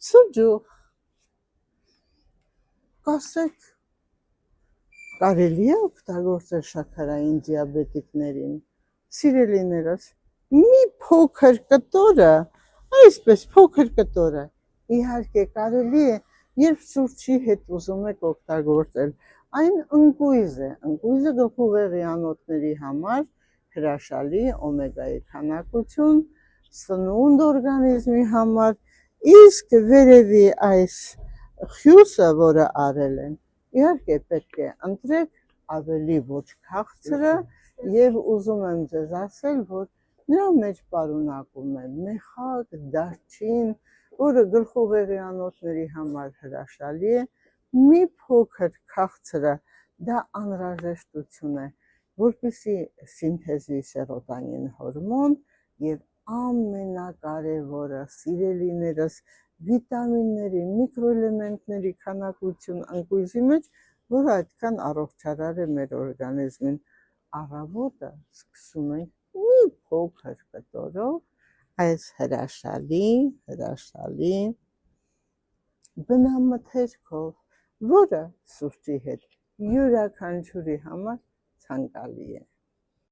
Սուջուխ, կասեք, կարելի է օգտագործել շաքարային դիաբետիկներին, սիրելիներս, մի փոքր կտորը, այսպես փոքր կտորը, իհարկե կարելի է, երբ սուրճի հետ ուզում եք օգտագործել, այն ընկույզ է, ընկույզը գլխուղեղի անոթների համար հրաշալի օմեգայի քանակություն, սնունդ օրգանիզմի համար, իսկ վերևի այս խյուսը, որը արել են, իհարկե պետք է ընտրեք ավելի ոչ քաղցրը եւ ուզում եմ ձեզ ասել, որ նրա մեջ պարունակում է մեխակ, դարչին, որը գլխուղեղի անոթների համար հրաշալի է, մի փոքր քաղցրը, դա անհրաժեշտություն է, որպեսզի սինթեզի սերոտոնին հորմոն եւ ամենակարևորը, սիրելիներս, վիտամինների, միկրոէլեմենտների քանակություն ընկույզի մեջ, որը այդքան առողջարար է մեր օրգանիզմին, առավոտը սկսում ենք մի փոքր կտորով այս հրաշալի բնամթերքով, որը սուրճի հետ յուրաքանչյուրի համար ցանկալի է։